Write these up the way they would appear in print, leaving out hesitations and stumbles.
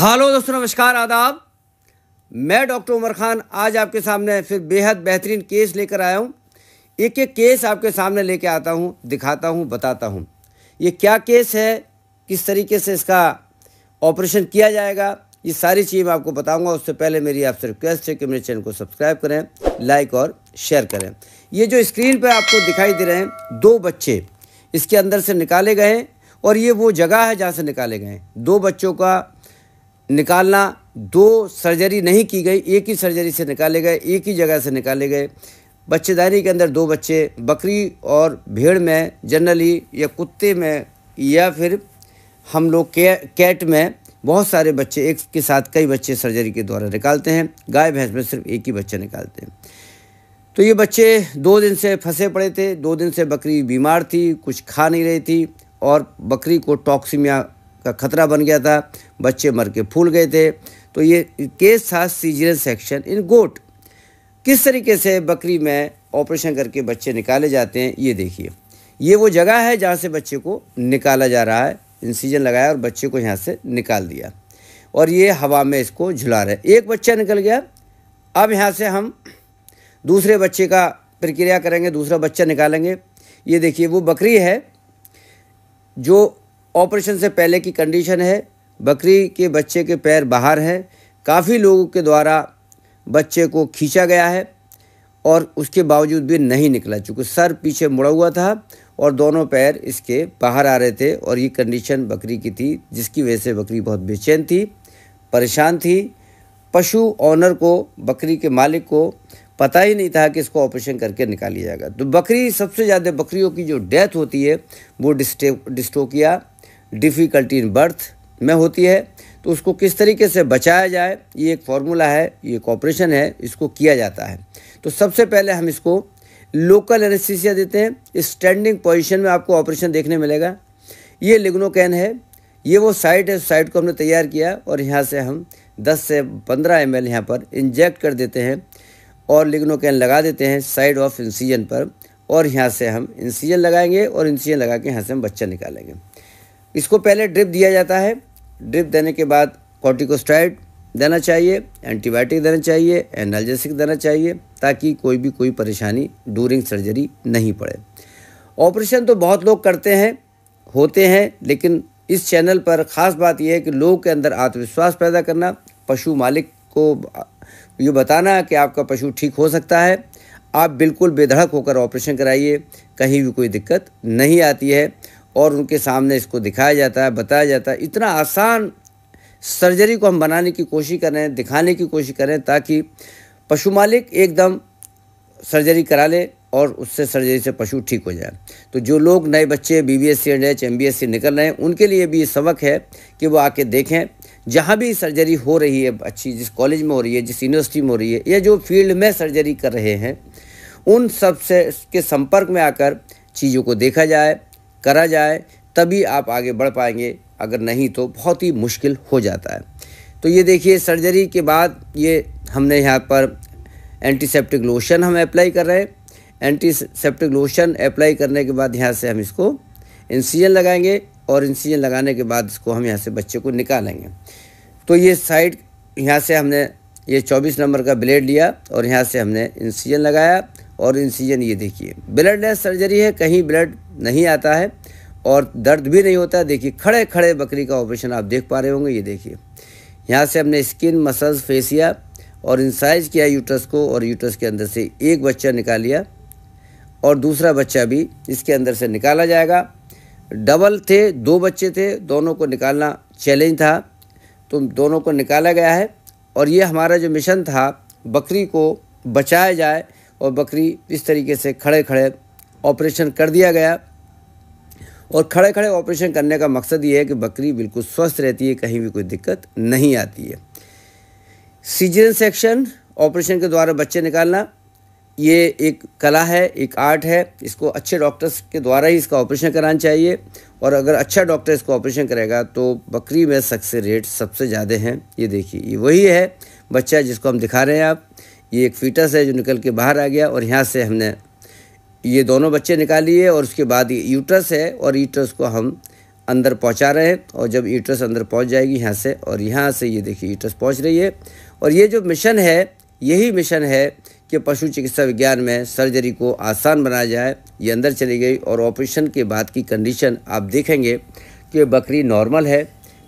Hello दोस्तों, नमस्कार, आदाब। मैं डॉक्टर उमर खान आज आपके सामने फिर बेहद बेहतरीन केस लेकर आया हूँ। एक एक केस आपके सामने लेके आता हूँ, दिखाता हूँ, बताता हूँ ये क्या केस है, किस तरीके से इसका ऑपरेशन किया जाएगा, ये सारी चीज़ मैं आपको बताऊंगा। उससे पहले मेरी आपसे रिक्वेस्ट है कि मेरे चैनल को सब्सक्राइब करें, लाइक और शेयर करें। ये जो स्क्रीन पर आपको दिखाई दे रहे हैं, 2 बच्चे इसके अंदर से निकाले गए हैं और ये वो जगह है जहाँ से निकाले गए हैं। 2 बच्चों का निकालना, 2 सर्जरी नहीं की गई, एक ही सर्जरी से निकाले गए, एक ही जगह से निकाले गए। बच्चेदानी के अंदर 2 बच्चे, बकरी और भेड़ में जनरली, या कुत्ते में, या फिर हम लोग कैट में बहुत सारे बच्चे एक के साथ कई बच्चे सर्जरी के द्वारा निकालते हैं। गाय भैंस में सिर्फ एक ही बच्चा निकालते हैं। तो ये बच्चे 2 दिन से फंसे पड़े थे। 2 दिन से बकरी बीमार थी, कुछ खा नहीं रही थी और बकरी को टॉक्सीमिया का खतरा बन गया था। बच्चे मर के फूल गए थे। तो ये केस था सीजरियन सेक्शन इन गोट। किस तरीके से बकरी में ऑपरेशन करके बच्चे निकाले जाते हैं ये देखिए। ये वो जगह है जहाँ से बच्चे को निकाला जा रहा है। इंसिजन लगाया और बच्चे को यहाँ से निकाल दिया और ये हवा में इसको झुला रहे। एक बच्चा निकल गया। अब यहाँ से हम दूसरे बच्चे का प्रक्रिया करेंगे, दूसरा बच्चा निकालेंगे। ये देखिए वो बकरी है जो ऑपरेशन से पहले की कंडीशन है। बकरी के बच्चे के पैर बाहर हैं। काफ़ी लोगों के द्वारा बच्चे को खींचा गया है और उसके बावजूद भी नहीं निकला, चूँकि सर पीछे मुड़ा हुआ था और दोनों पैर इसके बाहर आ रहे थे और ये कंडीशन बकरी की थी, जिसकी वजह से बकरी बहुत बेचैन थी, परेशान थी। पशु ऑनर को, बकरी के मालिक को पता ही नहीं था कि इसको ऑपरेशन करके निकाल लिया जाएगा। तो बकरी, सबसे ज़्यादा बकरियों की जो डेथ होती है वो डिस्टोकिया, डिफ़िकल्टी इन बर्थ में होती है। तो उसको किस तरीके से बचाया जाए, ये एक फार्मूला है, ये एक ऑपरेशन है, इसको किया जाता है। तो सबसे पहले हम इसको लोकल एनेस्थीसिया देते हैं। स्टैंडिंग पोजीशन में आपको ऑपरेशन देखने मिलेगा। ये लिग्नोकैन है, ये वो साइट है, साइट को हमने तैयार किया और यहाँ से हम 10 से 15 ml यहाँ पर इंजेक्ट कर देते हैं और लिग्नोकैन लगा देते हैं साइड ऑफ इंसिजन पर। और यहाँ से हम इंसिजन लगाएंगे और इंसिजन लगा के यहाँ से हम बच्चा निकालेंगे। इसको पहले ड्रिप दिया जाता है। ड्रिप देने के बाद कॉर्टिकोस्टेरॉइड देना चाहिए, एंटीबायोटिक देना चाहिए, एनाल्जेसिक देना चाहिए, ताकि कोई परेशानी ड्यूरिंग सर्जरी नहीं पड़े। ऑपरेशन तो बहुत लोग करते हैं, होते हैं, लेकिन इस चैनल पर ख़ास बात यह है कि लोगों के अंदर आत्मविश्वास पैदा करना, पशु मालिक को ये बताना कि आपका पशु ठीक हो सकता है। आप बिल्कुल बेधड़क होकर ऑपरेशन कराइए, कहीं भी कोई दिक्कत नहीं आती है और उनके सामने इसको दिखाया जाता है, बताया जाता है। इतना आसान सर्जरी को हम बनाने की कोशिश कर रहे हैं, दिखाने की कोशिश करें, ताकि पशु मालिक एकदम सर्जरी करा ले और उससे सर्जरी से पशु ठीक हो जाए। तो जो लोग नए बच्चे BBSc NH MBSc निकल रहे हैं, उनके लिए भी ये सबक है कि वो आके देखें। जहाँ भी सर्जरी हो रही है अच्छी, जिस कॉलेज में हो रही है, जिस यूनिवर्सिटी में हो रही है, या जो फील्ड में सर्जरी कर रहे हैं, उन सब से के संपर्क में आकर चीज़ों को देखा जाए, करा जाए, तभी आप आगे बढ़ पाएंगे। अगर नहीं तो बहुत ही मुश्किल हो जाता है। तो ये देखिए, सर्जरी के बाद ये हमने यहाँ पर एंटीसेप्टिक लोशन हम अप्लाई कर रहे हैं। एंटीसेप्टिक लोशन अप्लाई करने के बाद यहाँ से हम इसको इंसिजन लगाएंगे और इंसिजन लगाने के बाद इसको हम यहाँ से बच्चे को निकालेंगे। तो ये साइड, यहाँ से हमने ये 24 नंबर का ब्लेड लिया और यहाँ से हमने इंसिजन लगाया और इंसिजन, ये देखिए ब्लडलेस सर्जरी है, कहीं ब्लड नहीं आता है और दर्द भी नहीं होता है। देखिए खड़े खड़े बकरी का ऑपरेशन आप देख पा रहे होंगे। ये देखिए, यहाँ से हमने स्किन, मसल्स, फेसिया और इंसाइज किया यूट्रस को और यूट्रस के अंदर से एक बच्चा निकाल लिया और दूसरा बच्चा भी इसके अंदर से निकाला जाएगा। डबल थे, 2 बच्चे थे, दोनों को निकालना चैलेंज था, तो दोनों को निकाला गया है। और ये हमारा जो मिशन था, बकरी को बचाया जाए और बकरी इस तरीके से खड़े खड़े ऑपरेशन कर दिया गया। और खड़े खड़े ऑपरेशन करने का मकसद ये है कि बकरी बिल्कुल स्वस्थ रहती है, कहीं भी कोई दिक्कत नहीं आती है। सीजरियन सेक्शन, ऑपरेशन के द्वारा बच्चे निकालना, ये एक कला है, एक आर्ट है। इसको अच्छे डॉक्टर्स के द्वारा ही इसका ऑपरेशन कराना चाहिए और अगर अच्छा डॉक्टर इसको ऑपरेशन करेगा तो बकरी में सक्सेस रेट सबसे ज़्यादा हैं। ये देखिए, ये वही है बच्चा जिसको हम दिखा रहे हैं आप। ये एक फीटस है जो निकल के बाहर आ गया और यहाँ से हमने ये दोनों बच्चे निकाल लिए और उसके बाद ये यूट्रस है और यूट्रस को हम अंदर पहुंचा रहे हैं, और जब यूट्रस अंदर पहुंच जाएगी यहाँ से, और यहाँ से ये देखिए यूट्रस पहुंच रही है। और ये जो मिशन है, यही मिशन है कि पशु चिकित्सा विज्ञान में सर्जरी को आसान बनाया जाए। ये अंदर चली गई, और ऑपरेशन के बाद की कंडीशन आप देखेंगे कि बकरी नॉर्मल है,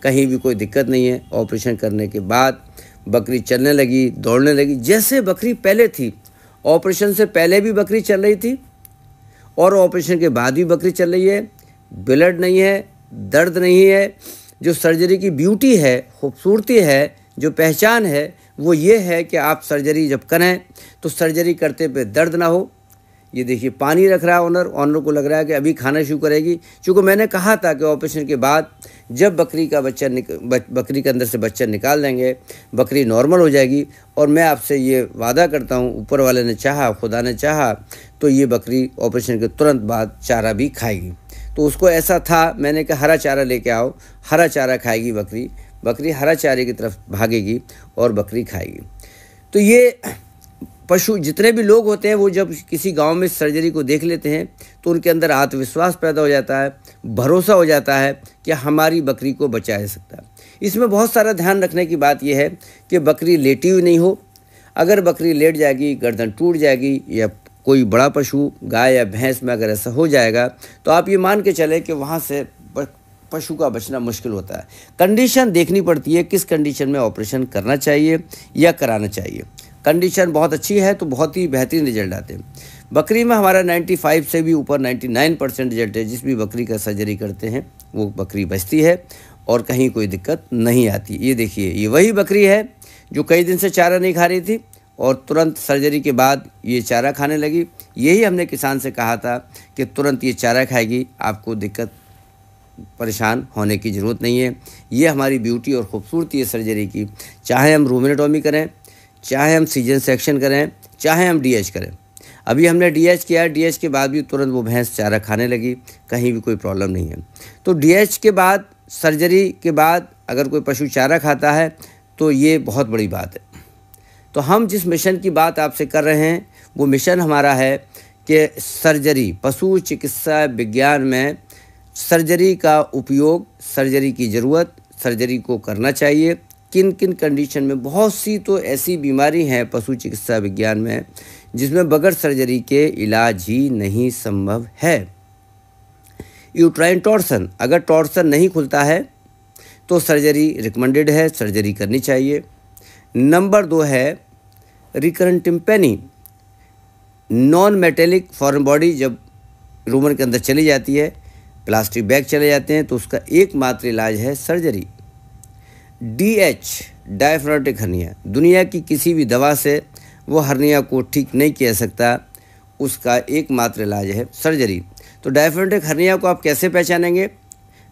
कहीं भी कोई दिक्कत नहीं है। ऑपरेशन करने के बाद बकरी चलने लगी, दौड़ने लगी, जैसे बकरी पहले थी। ऑपरेशन से पहले भी बकरी चल रही थी और ऑपरेशन के बाद भी बकरी चल रही है। ब्लड नहीं है, दर्द नहीं है। जो सर्जरी की ब्यूटी है, खूबसूरती है, जो पहचान है, वो ये है कि आप सर्जरी जब करें तो सर्जरी करते पे दर्द ना हो। ये देखिए पानी रख रहा है ऑनर को लग रहा है कि अभी खाना शुरू करेगी। चूँकि मैंने कहा था कि ऑपरेशन के बाद जब बकरी के अंदर से बच्चा निकाल देंगे, बकरी नॉर्मल हो जाएगी। और मैं आपसे ये वादा करता हूँ, ऊपर वाले ने चाहा, खुदा ने चाहा, तो ये बकरी ऑपरेशन के तुरंत बाद चारा भी खाएगी। तो उसको ऐसा था, मैंने कहा हरा चारा लेके आओ, हरा चारा खाएगी बकरी। बकरी हरा चारे की तरफ भागेगी और बकरी खाएगी। तो ये पशु जितने भी लोग होते हैं, वो जब किसी गांव में सर्जरी को देख लेते हैं तो उनके अंदर आत्मविश्वास पैदा हो जाता है, भरोसा हो जाता है कि हमारी बकरी को बचा जा सकता है। इसमें बहुत सारा ध्यान रखने की बात यह है कि बकरी लेटी हुई नहीं हो। अगर बकरी लेट जाएगी, गर्दन टूट जाएगी, या कोई बड़ा पशु गाय या भैंस में अगर ऐसा हो जाएगा, तो आप ये मान के चले कि वहाँ से पशु का बचना मुश्किल होता है। कंडीशन देखनी पड़ती है, किस कंडीशन में ऑपरेशन करना चाहिए या कराना चाहिए। कंडीशन बहुत अच्छी है तो बहुत ही बेहतरीन रिजल्ट आते हैं। बकरी में हमारा 95 से भी ऊपर 99% रिजल्ट है। जिस भी बकरी का सर्जरी करते हैं वो बकरी बचती है और कहीं कोई दिक्कत नहीं आती। ये देखिए, ये वही बकरी है जो कई दिन से चारा नहीं खा रही थी और तुरंत सर्जरी के बाद ये चारा खाने लगी। यही हमने किसान से कहा था कि तुरंत ये चारा खाएगी, आपको दिक्कत परेशान होने की ज़रूरत नहीं है। ये हमारी ब्यूटी और ख़ूबसूरती है सर्जरी की। चाहे हम रूमेटोमी करें, चाहे हम सीजन सेक्शन करें, चाहे हम डीएच करें। अभी हमने डीएच किया, डीएच के बाद भी तुरंत वो भैंस चारा खाने लगी, कहीं भी कोई प्रॉब्लम नहीं है। तो डीएच के बाद, सर्जरी के बाद अगर कोई पशु चारा खाता है तो ये बहुत बड़ी बात है। तो हम जिस मिशन की बात आपसे कर रहे हैं वो मिशन हमारा है कि सर्जरी, पशु चिकित्सा विज्ञान में सर्जरी का उपयोग, सर्जरी की ज़रूरत, सर्जरी को करना चाहिए, किन किन कंडीशन में। बहुत सी तो ऐसी बीमारी हैं पशु चिकित्सा विज्ञान में जिसमें बगैर सर्जरी के इलाज ही नहीं संभव है। यूट्राइन टॉर्सन, अगर टॉर्सन नहीं खुलता है तो सर्जरी रिकमेंडेड है, सर्जरी करनी चाहिए। नंबर 2 है recurrent tympany, non metallic foreign body जब रूमन के अंदर चली जाती है, प्लास्टिक बैग चले जाते हैं, तो उसका एकमात्र इलाज है सर्जरी। डीएच, डायफ्रागमेटिक हर्निया, दुनिया की किसी भी दवा से वो हर्निया को ठीक नहीं किया सकता, उसका एकमात्र इलाज है सर्जरी। तो डायफ्रागमेटिक हर्निया को आप कैसे पहचानेंगे?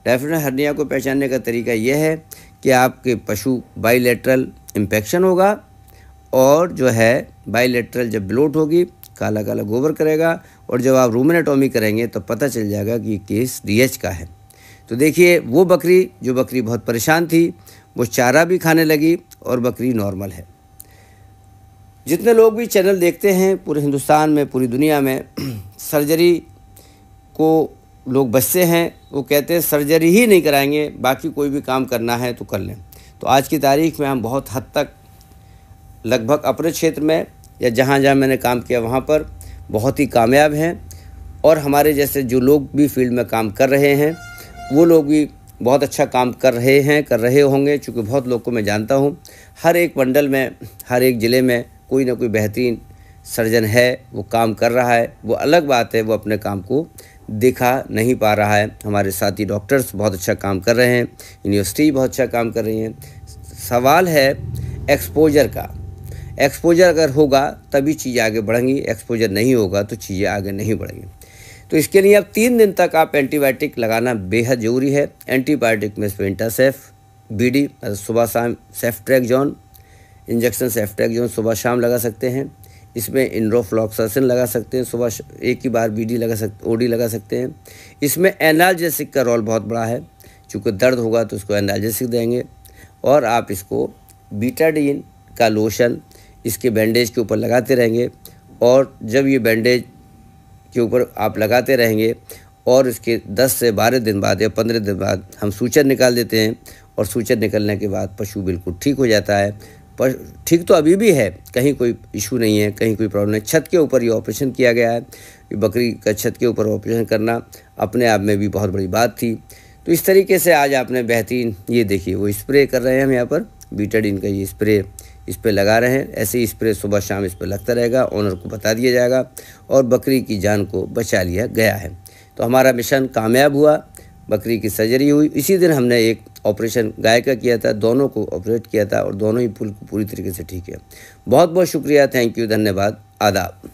डायफ्रागमेटिक हर्निया को पहचानने का तरीका यह है कि आपके पशु बाइलेटरल इन्फेक्शन होगा, और जो है बाइलेटरल जब ब्लोट होगी, काला काला गोबर करेगा, और जब आप रूमेटोमी करेंगे तो पता चल जाएगा कि ये केस डीएच का है। तो देखिए, वो बकरी जो बकरी बहुत परेशान थी वो चारा भी खाने लगी और बकरी नॉर्मल है। जितने लोग भी चैनल देखते हैं पूरे हिंदुस्तान में, पूरी दुनिया में, सर्जरी को लोग बचते हैं। वो कहते हैं सर्जरी ही नहीं कराएंगे, बाकी कोई भी काम करना है तो कर लें। तो आज की तारीख में हम बहुत हद तक लगभग अपने क्षेत्र में या जहाँ जहाँ मैंने काम किया वहाँ पर बहुत ही कामयाब हैं, और हमारे जैसे जो लोग भी फील्ड में काम कर रहे हैं वो लोग भी बहुत अच्छा काम कर रहे होंगे। चूँकि बहुत लोग को मैं जानता हूँ, हर एक मंडल में, हर एक ज़िले में कोई ना कोई बेहतरीन सर्जन है, वो काम कर रहा है। वो अलग बात है वो अपने काम को दिखा नहीं पा रहा है। हमारे साथी डॉक्टर्स बहुत अच्छा काम कर रहे हैं, यूनिवर्सिटी बहुत अच्छा काम कर रही हैं। सवाल है एक्सपोजर का। एक्सपोजर अगर होगा तभी चीज़ें आगे बढ़ेंगी, एक्सपोजर नहीं होगा तो चीज़ें आगे नहीं बढ़ेंगी। तो इसके लिए अब 3 दिन तक आप एंटीबायोटिक लगाना बेहद ज़रूरी है। एंटीबायोटिक में स्पेंटासेफ, बीडी सुबह शाम, सेफ्ट्रैक्सोन इंजेक्शन, सेफ्ट्रैक्सोन सुबह शाम लगा सकते हैं। इसमें इंडोफ्लॉक्सासिन लगा सकते हैं, सुबह एक ही बार बीडी लगा सकते, ओडी लगा सकते हैं। इसमें एनाल्जेसिक का रोल बहुत बड़ा है, चूँकि दर्द होगा तो उसको एनाल्जेसिक देंगे। और आप इसको बीटाडीन का लोशन इसके बैंडेज के ऊपर लगाते रहेंगे, और जब ये बैंडेज के ऊपर आप लगाते रहेंगे और इसके 10 से 12 दिन बाद या 15 दिन बाद हम सूचन निकाल देते हैं और सूचन निकलने के बाद पशु बिल्कुल ठीक हो जाता है। पर ठीक तो अभी भी है, कहीं कोई इशू नहीं है, कहीं कोई प्रॉब्लम नहीं। छत के ऊपर ये ऑपरेशन किया गया है। बकरी का छत के ऊपर ऑपरेशन करना अपने आप में भी बहुत बड़ी बात थी। तो इस तरीके से आज आपने बेहतरीन, ये देखिए वो स्प्रे कर रहे हैं हम यहाँ पर, बीटाडीन का ये स्प्रे इस पर लगा रहे हैं। ऐसे ही स्प्रे सुबह शाम इस पर लगता रहेगा, ओनर को बता दिया जाएगा और बकरी की जान को बचा लिया गया है। तो हमारा मिशन कामयाब हुआ, बकरी की सर्जरी हुई। इसी दिन हमने एक ऑपरेशन गाय का किया था, दोनों को ऑपरेट किया था और दोनों ही पूरी तरीके से ठीक है। बहुत बहुत शुक्रिया, थैंक यू, धन्यवाद, आदाब।